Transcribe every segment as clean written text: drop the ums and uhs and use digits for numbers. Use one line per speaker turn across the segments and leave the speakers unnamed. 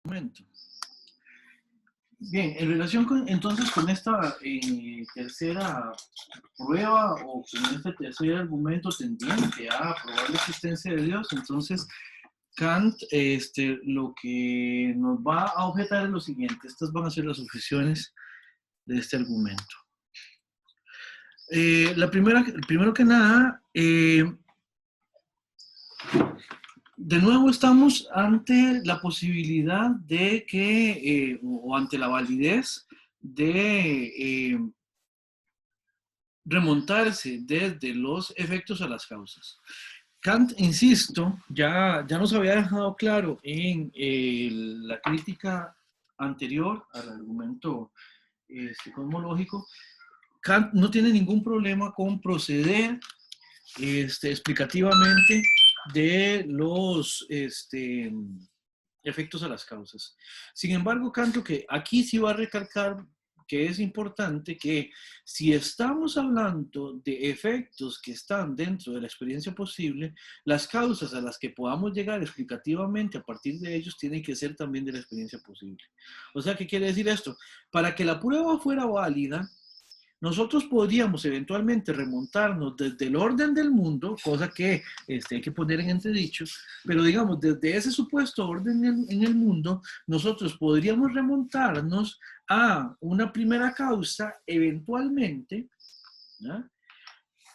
Momento. Bien, en relación entonces con esta tercera prueba o con este tercer argumento tendiente a probar la existencia de Dios, entonces Kant lo que nos va a objetar es lo siguiente: estas van a ser las objeciones de este argumento. Primero que nada, de nuevo estamos ante la posibilidad de que, o ante la validez de remontarse desde los efectos a las causas. Kant, insisto, ya nos había dejado claro en la crítica anterior al argumento cosmológico. Kant no tiene ningún problema con proceder explicativamente de los efectos a las causas. Sin embargo, Kant, que aquí sí va a recalcar que es importante que si estamos hablando de efectos que están dentro de la experiencia posible, las causas a las que podamos llegar explicativamente a partir de ellos tienen que ser también de la experiencia posible. O sea, ¿qué quiere decir esto? Para que la prueba fuera válida, nosotros podríamos eventualmente remontarnos desde el orden del mundo, cosa que hay que poner en entredicho, pero digamos, desde ese supuesto orden en el mundo, nosotros podríamos remontarnos a una primera causa eventualmente, ¿no?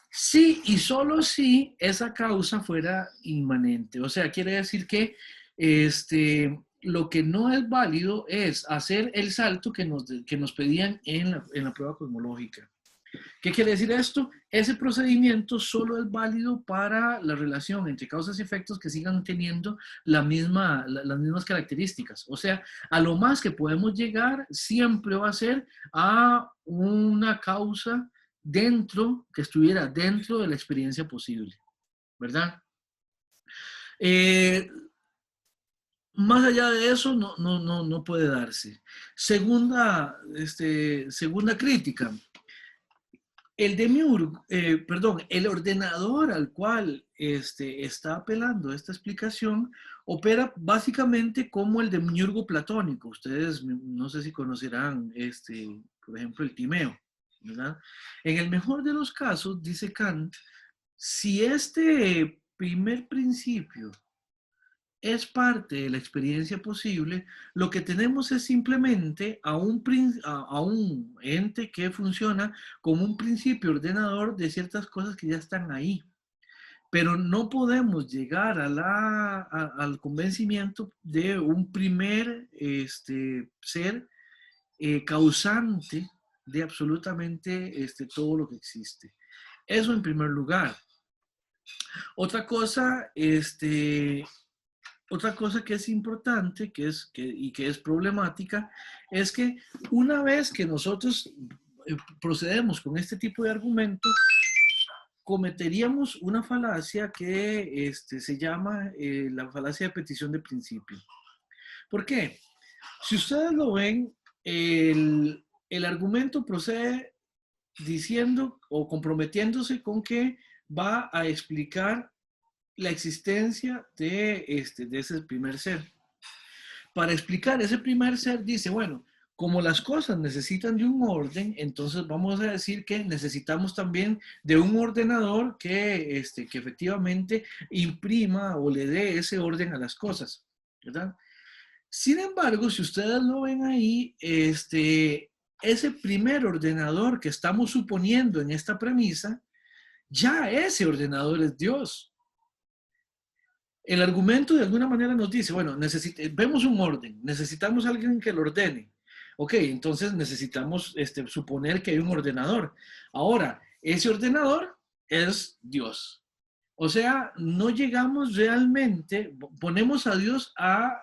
Sí y solo si esa causa fuera inmanente. O sea, quiere decir que lo que no es válido es hacer el salto que nos pedían en la prueba cosmológica. ¿Qué quiere decir esto? Ese procedimiento solo es válido para la relación entre causas y efectos que sigan teniendo las mismas características. O sea, a lo más que podemos llegar siempre va a ser a una causa que estuviera dentro de la experiencia posible, ¿verdad? Más allá de eso, no puede darse. Segunda crítica. El ordenador al cual está apelando esta explicación opera básicamente como el demiurgo platónico. Ustedes no sé si conocerán, por ejemplo, el Timeo, ¿verdad? En el mejor de los casos, dice Kant, si este primer principio es parte de la experiencia posible, lo que tenemos es simplemente a un ente que funciona como un principio ordenador de ciertas cosas que ya están ahí. Pero no podemos llegar al convencimiento de un primer ser causante de absolutamente todo lo que existe. Eso en primer lugar. Otra cosa, Otra cosa que es importante y que es problemática es que una vez que nosotros procedemos con este tipo de argumento, cometeríamos una falacia que se llama la falacia de petición de principio. ¿Por qué? Si ustedes lo ven, el argumento procede diciendo o comprometiéndose con que va a explicar la existencia de ese primer ser. Para explicar ese primer ser, dice, bueno, como las cosas necesitan de un orden, entonces vamos a decir que necesitamos también de un ordenador que efectivamente imprima o le dé ese orden a las cosas, ¿verdad? Sin embargo, si ustedes lo ven ahí, ese primer ordenador que estamos suponiendo en esta premisa, ya ese ordenador es Dios. El argumento de alguna manera nos dice, bueno, vemos un orden, necesitamos a alguien que lo ordene. Ok, entonces necesitamos suponer que hay un ordenador. Ahora, ese ordenador es Dios. O sea, no llegamos realmente, ponemos a Dios a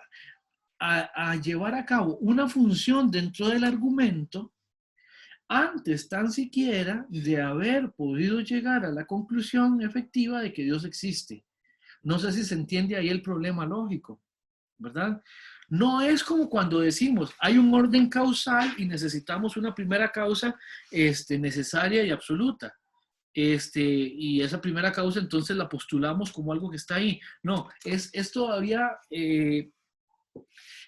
llevar a cabo una función dentro del argumento antes tan siquiera de haber podido llegar a la conclusión efectiva de que Dios existe. No sé si se entiende ahí el problema lógico, ¿verdad? No es como cuando decimos, hay un orden causal y necesitamos una primera causa necesaria y absoluta. Y esa primera causa entonces la postulamos como algo que está ahí. No, es todavía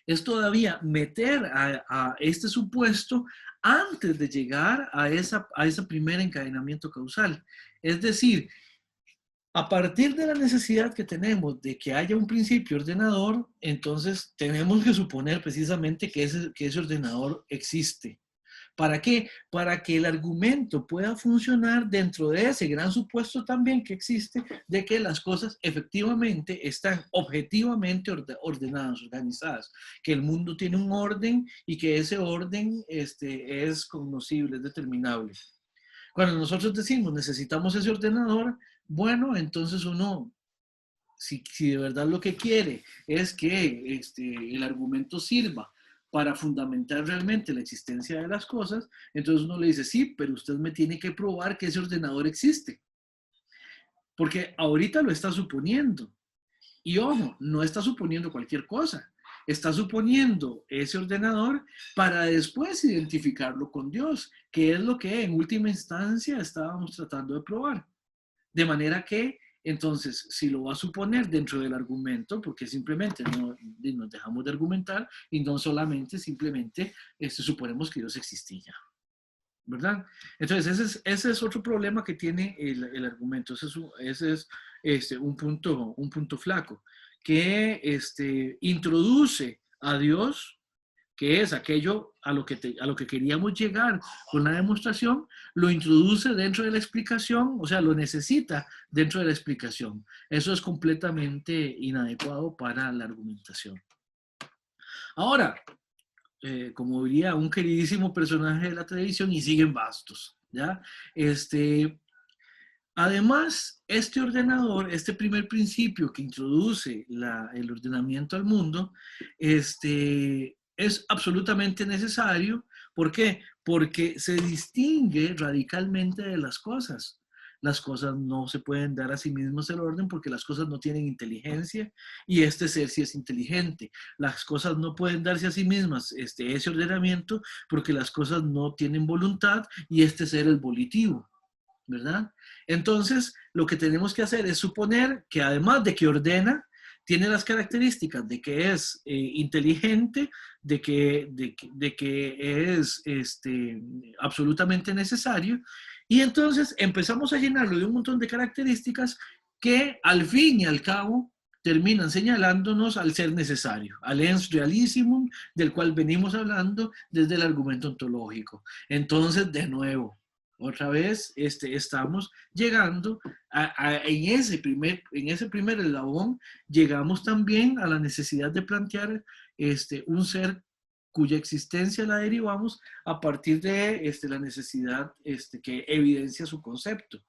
es todavía meter a este supuesto antes de llegar a ese primer encadenamiento causal. Es decir, a partir de la necesidad que tenemos de que haya un principio ordenador, entonces tenemos que suponer precisamente que ese ordenador existe. ¿Para qué? Para que el argumento pueda funcionar dentro de ese gran supuesto también que existe de que las cosas efectivamente están objetivamente ordenadas, organizadas, que el mundo tiene un orden y que ese orden es cognoscible, es determinable. Cuando nosotros decimos necesitamos ese ordenador, bueno, entonces uno, si de verdad lo que quiere es que el argumento sirva para fundamentar realmente la existencia de las cosas, entonces uno le dice, sí, pero usted me tiene que probar que ese ordenador existe. Porque ahorita lo está suponiendo. Y ojo, no está suponiendo cualquier cosa. Está suponiendo ese ordenador para después identificarlo con Dios, que es lo que en última instancia estábamos tratando de probar. De manera que, entonces, si lo va a suponer dentro del argumento, porque simplemente no, nos dejamos de argumentar y no solamente, simplemente suponemos que Dios existía, ¿verdad? Entonces, ese es otro problema que tiene el argumento. Ese es un punto flaco, que introduce a Dios, que es aquello a lo que queríamos llegar con la demostración, lo introduce dentro de la explicación, o sea, lo necesita dentro de la explicación. Eso es completamente inadecuado para la argumentación. Ahora, como diría un queridísimo personaje de la televisión, y siguen bastos, ¿ya? Además, este ordenador, este primer principio que introduce el ordenamiento al mundo, es absolutamente necesario. ¿Por qué? Porque se distingue radicalmente de las cosas. Las cosas no se pueden dar a sí mismas el orden porque las cosas no tienen inteligencia y este ser sí es inteligente. Las cosas no pueden darse a sí mismas ese ordenamiento porque las cosas no tienen voluntad y este ser es volitivo, ¿verdad? Entonces, lo que tenemos que hacer es suponer que además de que ordena, tiene las características de que es inteligente, de que es absolutamente necesario, y entonces empezamos a llenarlo de un montón de características que al fin y al cabo terminan señalándonos al ser necesario, al ens realissimum, del cual venimos hablando desde el argumento ontológico. Entonces, de nuevo, otra vez estamos llegando en ese primer eslabón, llegamos también a la necesidad de plantear un ser cuya existencia la derivamos a partir de la necesidad que evidencia su concepto.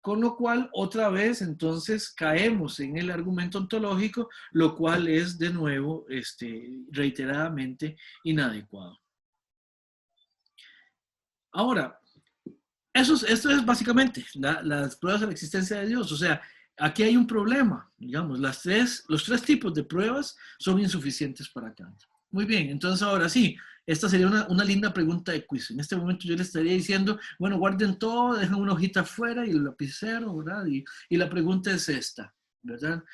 Con lo cual, otra vez, entonces, caemos en el argumento ontológico, lo cual es, de nuevo, reiteradamente inadecuado. Ahora, esto es básicamente las pruebas de la existencia de Dios. O sea, aquí hay un problema, digamos, los tres tipos de pruebas son insuficientes para Kant. Muy bien, entonces ahora sí, esta sería una linda pregunta de quiz. En este momento yo le estaría diciendo, bueno, guarden todo, dejen una hojita afuera y el lapicero, ¿verdad? Y la pregunta es esta, ¿verdad?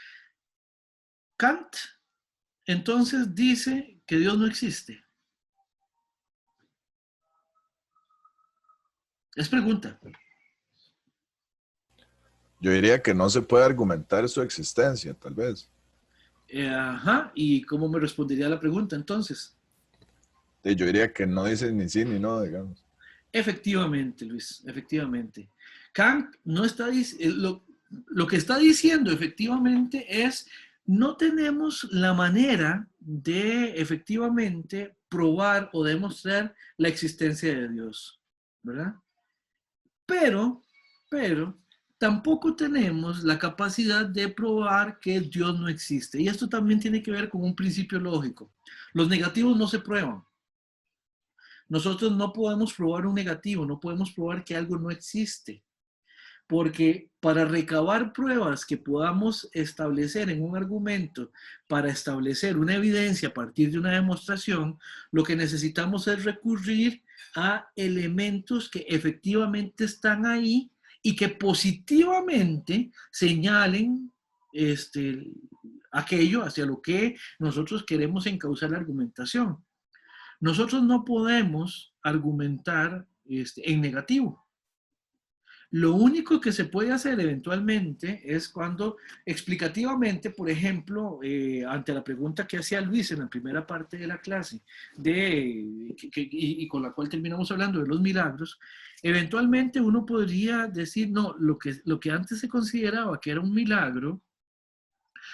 Kant, entonces, dice que Dios no existe. Es pregunta.
Yo diría que no se puede argumentar su existencia, tal vez.
Ajá, ¿y cómo me respondería la pregunta entonces?
Yo diría que no dice ni sí ni no, digamos.
Efectivamente, Luis, efectivamente. Kant no está lo que está diciendo efectivamente es no tenemos la manera de efectivamente probar o demostrar la existencia de Dios, ¿verdad? Pero tampoco tenemos la capacidad de probar que Dios no existe. Y esto también tiene que ver con un principio lógico. Los negativos no se prueban. Nosotros no podemos probar un negativo, no podemos probar que algo no existe, porque para recabar pruebas que podamos establecer en un argumento, para establecer una evidencia a partir de una demostración, lo que necesitamos es recurrir a elementos que efectivamente están ahí y que positivamente señalen aquello hacia lo que nosotros queremos encauzar la argumentación. Nosotros no podemos argumentar en negativo. Lo único que se puede hacer eventualmente es cuando explicativamente, por ejemplo, ante la pregunta que hacía Luis en la primera parte de la clase, y con la cual terminamos hablando de los milagros, eventualmente uno podría decir, no, lo que antes se consideraba que era un milagro,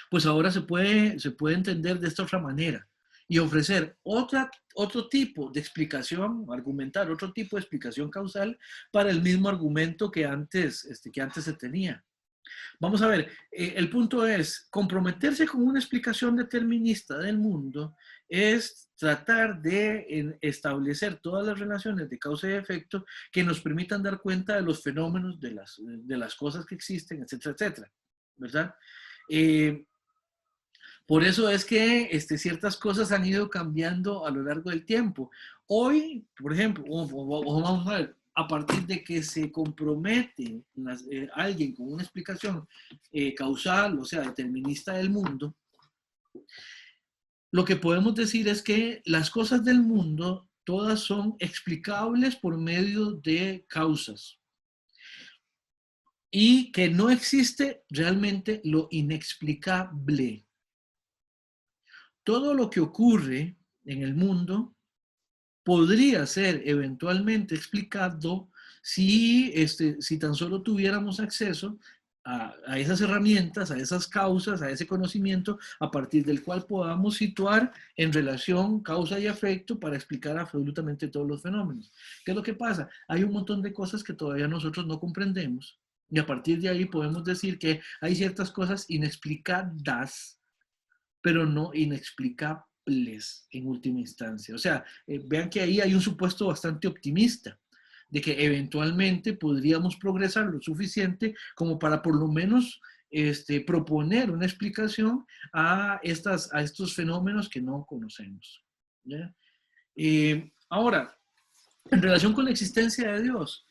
pues ahora se puede entender de esta otra manera y ofrecer otro tipo de explicación, argumentar otro tipo de explicación causal para el mismo argumento que antes se tenía. Vamos a ver, el punto es, comprometerse con una explicación determinista del mundo es tratar de establecer todas las relaciones de causa y efecto que nos permitan dar cuenta de los fenómenos, de las cosas que existen, etcétera, etcétera, ¿verdad? Por eso es que ciertas cosas han ido cambiando a lo largo del tiempo. Hoy, por ejemplo, vamos a ver, a partir de que se compromete alguien con una explicación causal, o sea, determinista del mundo, lo que podemos decir es que las cosas del mundo todas son explicables por medio de causas y que no existe realmente lo inexplicable. Todo lo que ocurre en el mundo podría ser eventualmente explicado si tan solo tuviéramos acceso a esas herramientas, a esas causas, a ese conocimiento, a partir del cual podamos situar en relación causa y efecto para explicar absolutamente todos los fenómenos. ¿Qué es lo que pasa? Hay un montón de cosas que todavía nosotros no comprendemos y a partir de ahí podemos decir que hay ciertas cosas inexplicadas, pero no inexplicables en última instancia. O sea, vean que ahí hay un supuesto bastante optimista de que eventualmente podríamos progresar lo suficiente como para por lo menos proponer una explicación a estos fenómenos que no conocemos. ¿Ya? Ahora, en relación con la existencia de Dios,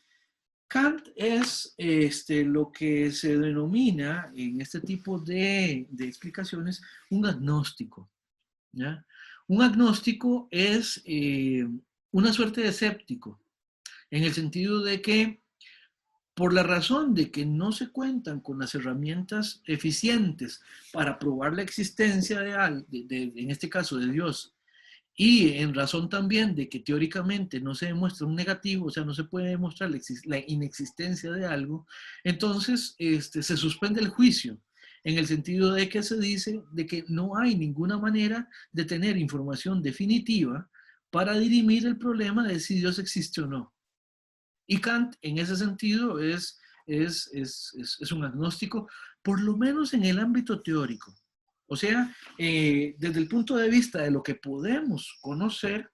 Kant es lo que se denomina en este tipo de explicaciones un agnóstico. ¿Ya? Un agnóstico es una suerte de escéptico, en el sentido de que por la razón de que no se cuentan con las herramientas eficientes para probar la existencia en este caso de Dios, y en razón también de que teóricamente no se demuestra un negativo, o sea, no se puede demostrar la inexistencia de algo, entonces se suspende el juicio, en el sentido de que se dice de que no hay ninguna manera de tener información definitiva para dirimir el problema de si Dios existe o no. Y Kant, en ese sentido, es un agnóstico, por lo menos en el ámbito teórico. O sea, desde el punto de vista de lo que podemos conocer,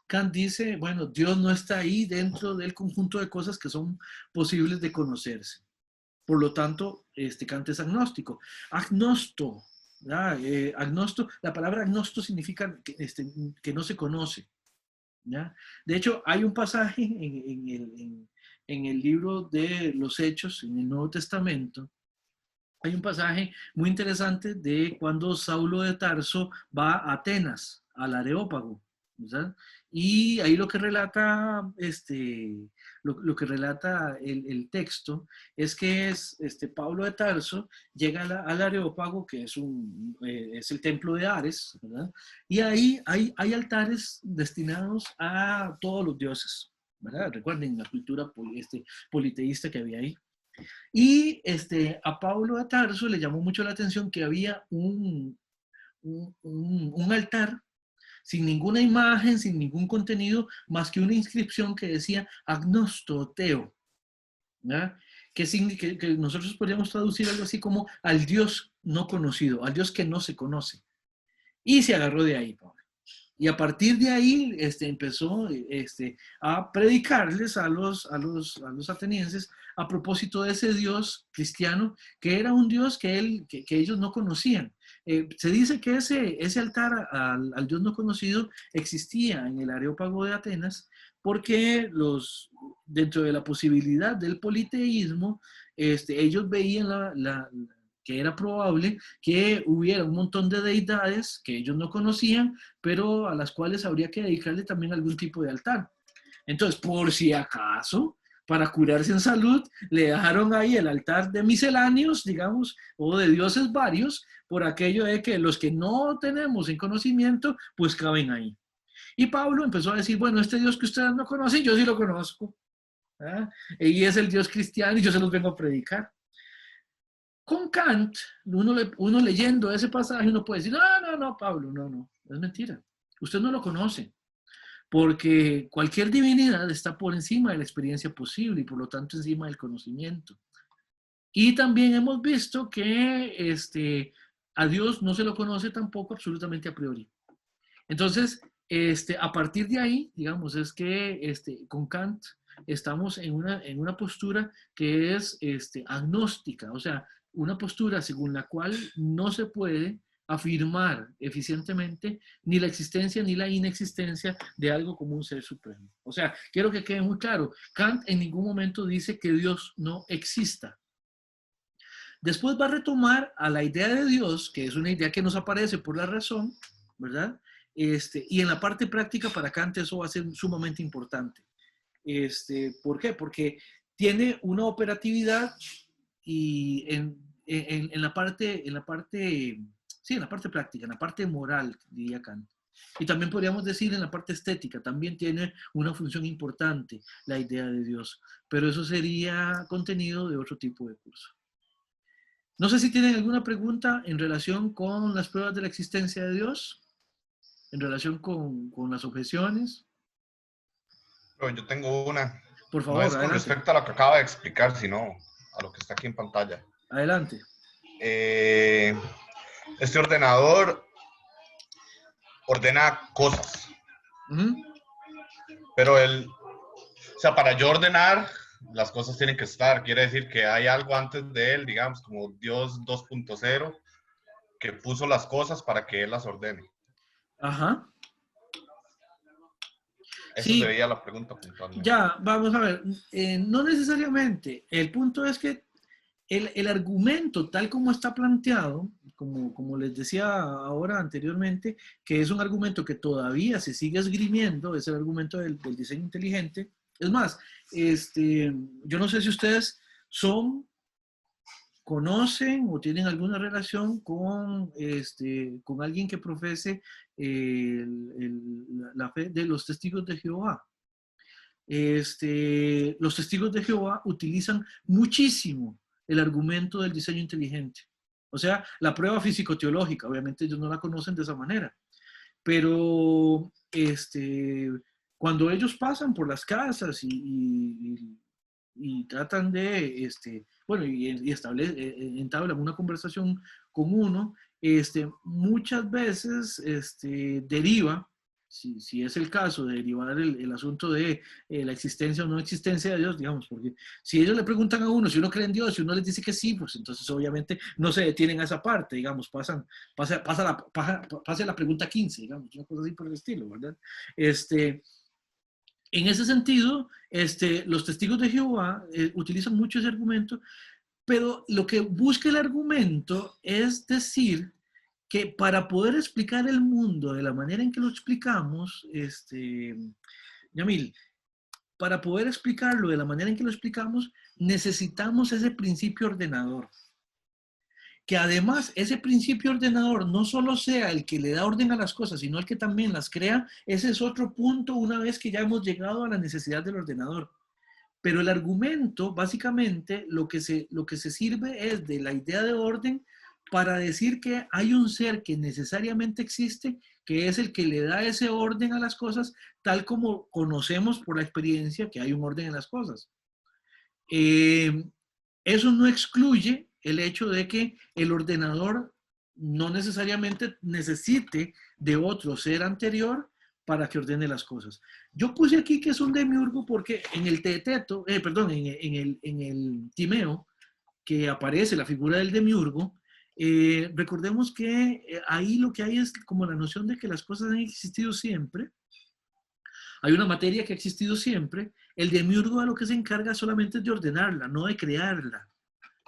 Kant dice, bueno, Dios no está ahí dentro del conjunto de cosas que son posibles de conocerse. Por lo tanto, Kant es agnóstico. Agnosto, agnosto, la palabra agnosto significa que no se conoce. ¿Ya? De hecho, hay un pasaje en el libro de los Hechos, en el Nuevo Testamento, hay un pasaje muy interesante de cuando Saulo de Tarso va a Atenas, al Areópago, ¿verdad? Y ahí lo que relata, lo que relata el texto es que Pablo de Tarso llega al Areópago, que es el templo de Ares, ¿verdad? Y ahí hay altares destinados a todos los dioses, ¿verdad? Recuerden la cultura politeísta que había ahí. Y a Pablo de Tarso le llamó mucho la atención que había un altar sin ninguna imagen, sin ningún contenido, más que una inscripción que decía agnostoteo, ¿ya? Que nosotros podríamos traducir algo así como al Dios no conocido, al Dios que no se conoce. Y se agarró de ahí, Pablo. Y a partir de ahí empezó a predicarles a los atenienses a propósito de ese Dios cristiano, que era un Dios que ellos no conocían. Se dice que ese altar al Dios no conocido existía en el Areópago de Atenas porque dentro de la posibilidad del politeísmo, ellos veían que era probable que hubiera un montón de deidades que ellos no conocían, pero a las cuales habría que dedicarle también algún tipo de altar. Entonces, por si acaso, para curarse en salud, le dejaron ahí el altar de misceláneos, digamos, o de dioses varios, por aquello de que los que no tenemos en conocimiento, pues caben ahí. Y Pablo empezó a decir, bueno, este Dios que ustedes no conocen, yo sí lo conozco. ¿Ah? Y es el Dios cristiano y yo se los vengo a predicar. Con Kant, uno leyendo ese pasaje, uno puede decir, no, Pablo, no, es mentira. Usted no lo conoce, porque cualquier divinidad está por encima de la experiencia posible y por lo tanto encima del conocimiento. Y también hemos visto que a Dios no se lo conoce tampoco absolutamente a priori. Entonces, a partir de ahí, digamos, es que con Kant estamos en una postura que es agnóstica, o sea, una postura según la cual no se puede afirmar eficientemente ni la existencia ni la inexistencia de algo como un ser supremo. O sea, quiero que quede muy claro, Kant en ningún momento dice que Dios no exista. Después va a retomar a la idea de Dios, que es una idea que nos aparece por la razón, ¿verdad? Y en la parte práctica para Kant eso va a ser sumamente importante. ¿Por qué? Porque tiene una operatividad y en la parte, sí, en la parte práctica, en la parte moral, diría Kant. Y también podríamos decir en la parte estética, también tiene una función importante la idea de Dios, pero eso sería contenido de otro tipo de curso. No sé si tienen alguna pregunta en relación con las pruebas de la existencia de Dios, en relación con las objeciones.
Yo tengo una.
Por
No
favor,
es con
adelante.
respecto a lo que acaba de explicar, sino a lo que está aquí en pantalla.
Adelante.
Este ordenador ordena cosas, pero o sea, para yo ordenar, las cosas tienen que estar. Quiere decir que hay algo antes de él, digamos, como Dios 2.0, que puso las cosas para que él las ordene.
Ajá.
Eso
Sí,
sería la pregunta puntualmente.
ya, vamos a ver. No necesariamente. El punto es que el argumento, tal como está planteado, como les decía ahora anteriormente, que es un argumento que todavía se sigue esgrimiendo, es el argumento del diseño inteligente. Es más, yo no sé si ustedes conocen o tienen alguna relación con alguien que profese la fe de los testigos de Jehová. Los testigos de Jehová utilizan muchísimo el argumento del diseño inteligente. O sea, la prueba físico-teológica, obviamente ellos no la conocen de esa manera, pero cuando ellos pasan por las casas y tratan de, bueno, y entablan una conversación con uno, muchas veces deriva, si es el caso de derivar el asunto de la existencia o no existencia de Dios, digamos, porque si ellos le preguntan a uno si uno cree en Dios y uno les dice que sí, pues entonces obviamente no se detienen a esa parte, digamos, pasa la pregunta 15, digamos, una cosa así por el estilo, ¿verdad? En ese sentido, los testigos de Jehová utilizan mucho ese argumento, pero lo que busca el argumento es decir que para poder explicar el mundo de la manera en que lo explicamos, Yamil, para poder explicarlo de la manera en que lo explicamos, necesitamos ese principio ordenador. Que además ese principio ordenador no solo sea el que le da orden a las cosas, sino el que también las crea, ese es otro punto una vez que ya hemos llegado a la necesidad del ordenador. Pero el argumento, básicamente, lo que se sirve es de la idea de orden para decir que hay un ser que necesariamente existe, que es el que le da ese orden a las cosas, tal como conocemos por la experiencia que hay un orden en las cosas. Eso no excluye el hecho de que el ordenador no necesariamente necesite de otro ser anterior para que ordene las cosas. Yo puse aquí que es un demiurgo porque en el teeteto, en el Timeo, que aparece la figura del demiurgo, recordemos que ahí lo que hay es como la noción de que las cosas han existido siempre. Hay una materia que ha existido siempre. El demiurgo a lo que se encarga solamente es de ordenarla, no de crearla.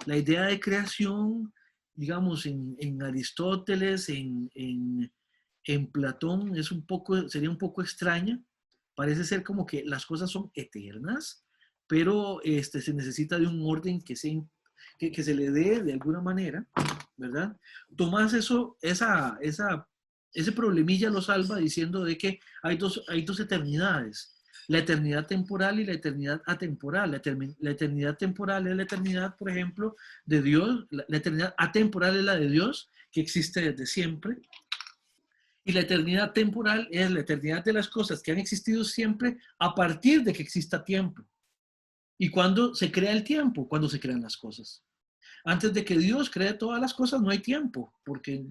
La idea de creación digamos, en Aristóteles, en Platón, sería un poco extraña. Parece ser como que las cosas son eternas, pero se necesita de un orden que se le dé de alguna manera, ¿verdad? Tomás ese problemilla lo salva diciendo de que hay dos eternidades. La eternidad temporal y la eternidad atemporal. La eternidad temporal es la eternidad, por ejemplo, de Dios. La eternidad atemporal es la de Dios, que existe desde siempre. Y la eternidad temporal es la eternidad de las cosas que han existido siempre a partir de que exista tiempo. ¿Y cuando se crea el tiempo? Cuando se crean las cosas. Antes de que Dios cree todas las cosas no hay tiempo, porque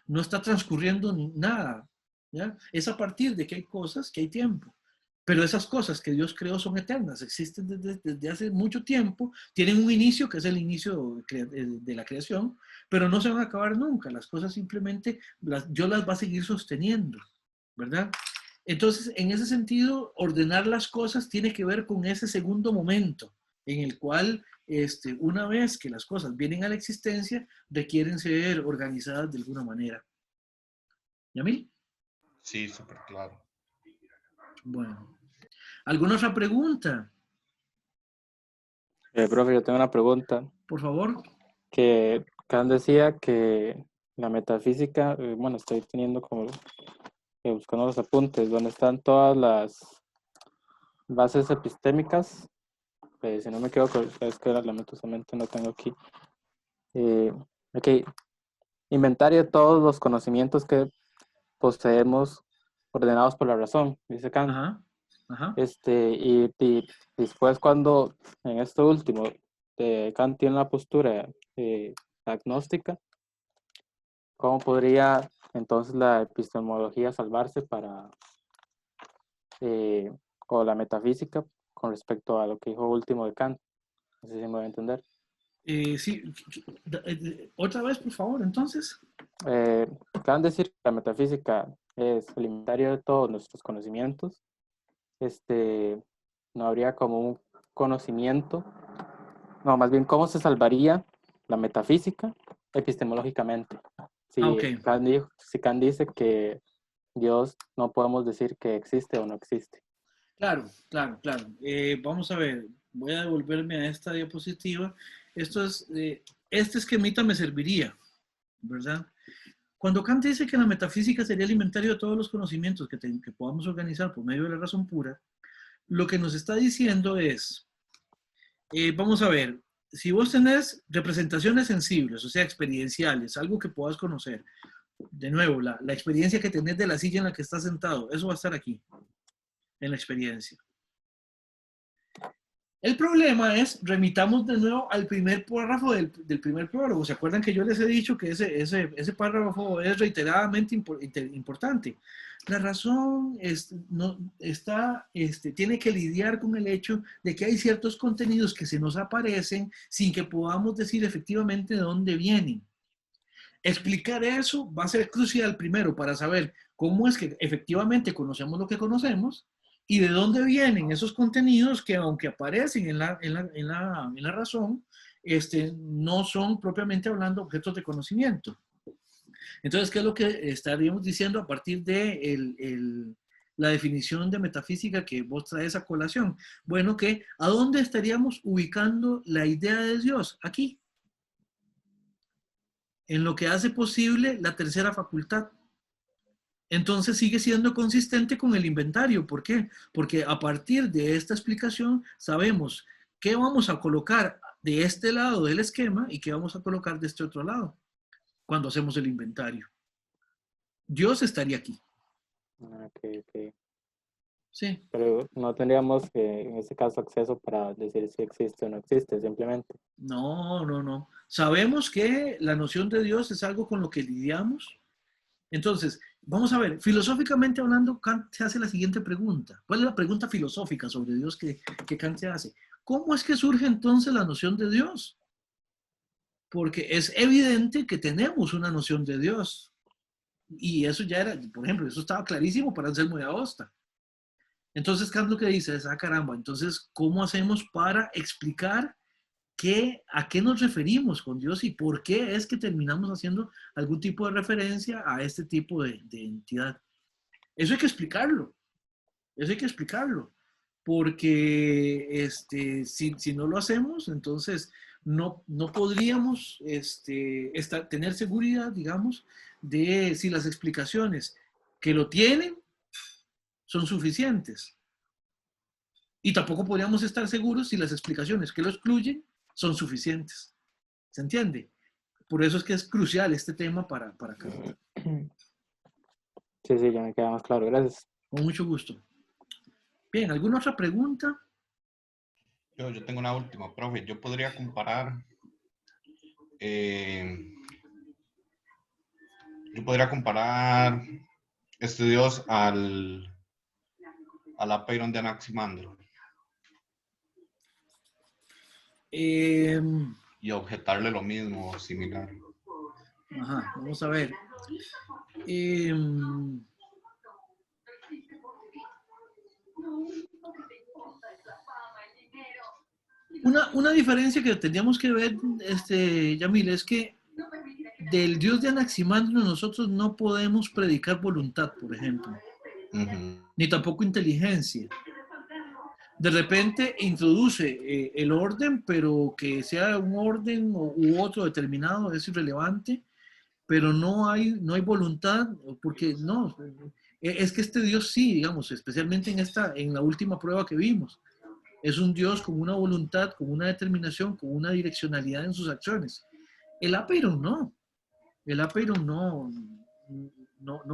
no está transcurriendo nada. ¿Ya? Es a partir de que hay cosas que hay tiempo. Pero esas cosas que Dios creó son eternas, existen desde hace mucho tiempo, tienen un inicio que es el inicio de la creación, pero no se van a acabar nunca. Las cosas simplemente, Dios las va a seguir sosteniendo, ¿verdad? Entonces, en ese sentido, ordenar las cosas tiene que ver con ese segundo momento en el cual, una vez que las cosas vienen a la existencia, requieren ser organizadas de alguna manera. ¿Yamil?
Sí, súper claro.
Bueno. ¿Alguna otra pregunta?
Profe, yo tengo una pregunta.
Por favor.
Que Kant decía que la metafísica, bueno, estoy teniendo como buscando los apuntes, donde están todas las bases epistémicas. Si no me equivoco, es que lamentablemente no tengo aquí. Ok, inventario de todos los conocimientos que poseemos ordenados por la razón, dice Kant.
Ajá, ajá.
Y después cuando en esto último Kant tiene una postura agnóstica, ¿cómo podría entonces la epistemología salvarse o la metafísica con respecto a lo que dijo último de Kant? No sé si me voy a entender.
Sí, otra vez, por favor, entonces.
Kant decir que la metafísica es el inventario de todos nuestros conocimientos. No habría como un conocimiento, no, más bien cómo se salvaría la metafísica epistemológicamente.
Ok.
Si Kant dice que Dios no podemos decir que existe o no existe.
Claro. Vamos a ver, voy a devolverme a esta diapositiva. Este esquemita me serviría, ¿verdad? Cuando Kant dice que la metafísica sería el inventario de todos los conocimientos que podamos organizar por medio de la razón pura, lo que nos está diciendo es, vamos a ver, si vos tenés representaciones sensibles, o sea, experienciales, algo que puedas conocer, de nuevo, la experiencia que tenés de la silla en la que estás sentado, eso va a estar aquí, en la experiencia. El problema es, remitamos de nuevo al primer párrafo del primer prólogo. ¿Se acuerdan que yo les he dicho que ese párrafo es reiteradamente importante? La razón tiene que lidiar con el hecho de que hay ciertos contenidos que se nos aparecen sin que podamos decir efectivamente de dónde vienen. Explicar eso va a ser crucial primero para saber cómo es que efectivamente conocemos lo que conocemos y de dónde vienen esos contenidos que aunque aparecen en la razón, no son propiamente hablando objetos de conocimiento. Entonces, ¿qué es lo que estaríamos diciendo a partir de la definición de metafísica que vos traes a colación? Bueno, que ¿a dónde estaríamos ubicando la idea de Dios? Aquí. En lo que hace posible la tercera facultad. Entonces sigue siendo consistente con el inventario. ¿Por qué? Porque a partir de esta explicación sabemos qué vamos a colocar de este lado del esquema y qué vamos a colocar de este otro lado cuando hacemos el inventario. Dios estaría aquí.
Ok.
Sí.
Pero no tendríamos en este caso acceso para decir si existe o no existe, simplemente.
No. Sabemos que la noción de Dios es algo con lo que lidiamos. Entonces, vamos a ver, filosóficamente hablando, Kant se hace la siguiente pregunta. ¿Cuál es la pregunta filosófica sobre Dios que Kant se hace? ¿Cómo es que surge entonces la noción de Dios? Porque es evidente que tenemos una noción de Dios. Y eso ya era, por ejemplo, eso estaba clarísimo para Anselmo de Aosta. Entonces, Kant lo que dice es, caramba, entonces, ¿cómo hacemos para explicar ¿a qué nos referimos con Dios y por qué es que terminamos haciendo algún tipo de referencia a este tipo de entidad? Eso hay que explicarlo. Eso hay que explicarlo. Porque si no lo hacemos, entonces no podríamos tener seguridad, digamos, de si las explicaciones que lo tienen son suficientes. Y tampoco podríamos estar seguros si las explicaciones que lo excluyen son suficientes. ¿Se entiende? Por eso es que es crucial este tema para acá.
Sí, sí, ya me queda más claro. Gracias.
Con mucho gusto. Bien, ¿alguna otra pregunta?
Yo tengo una última, profe. Yo podría comparar este Dios al Apeiron de Anaximandro y objetarle lo mismo o similar.
Ajá, vamos a ver. Una diferencia que tendríamos que ver, Yamil, es que del Dios de Anaximandro nosotros no podemos predicar voluntad, por ejemplo, ni tampoco inteligencia. De repente introduce el orden, pero que sea un orden u otro determinado es irrelevante, pero no hay voluntad, porque no, es que este Dios sí, digamos, especialmente en la última prueba que vimos, es un Dios con una voluntad, con una determinación, con una direccionalidad en sus acciones. El Apeiron no. El Apeiron no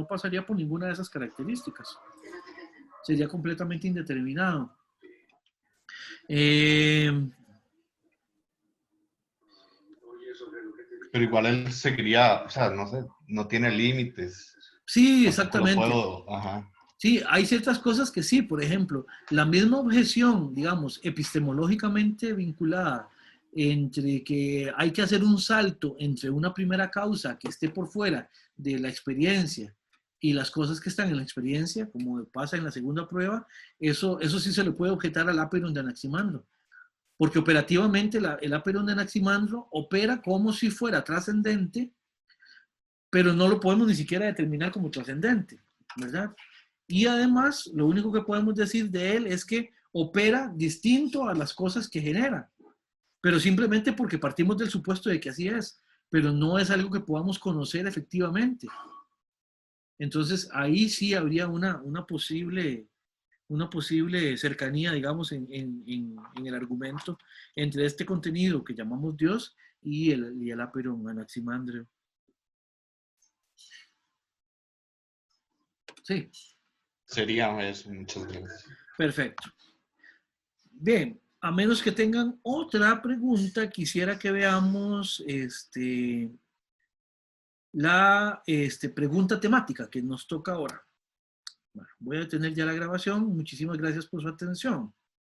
pasaría por ninguna de esas características. Sería completamente indeterminado.
Pero igual él seguiría, o sea, no sé, no tiene límites.
Sí, exactamente.
Ajá.
Sí, hay ciertas cosas que sí, por ejemplo, la misma objeción, digamos, epistemológicamente vinculada entre que hay que hacer un salto entre una primera causa que esté por fuera de la experiencia y las cosas que están en la experiencia, como pasa en la segunda prueba, eso sí se le puede objetar al Apeiron de Anaximandro, porque operativamente el Apeiron de Anaximandro opera como si fuera trascendente, pero no lo podemos ni siquiera determinar como trascendente, ¿verdad? Y además, lo único que podemos decir de él es que opera distinto a las cosas que genera, pero simplemente porque partimos del supuesto de que así es, pero no es algo que podamos conocer efectivamente. Entonces, ahí sí habría una posible cercanía, digamos, en el argumento entre este contenido que llamamos Dios y el Apeiron Anaximandro. Sí.
Sería eso, muchas gracias.
Perfecto. Bien, a menos que tengan otra pregunta, quisiera que veamos la pregunta temática que nos toca ahora. Bueno, voy a detener ya la grabación. Muchísimas gracias por su atención.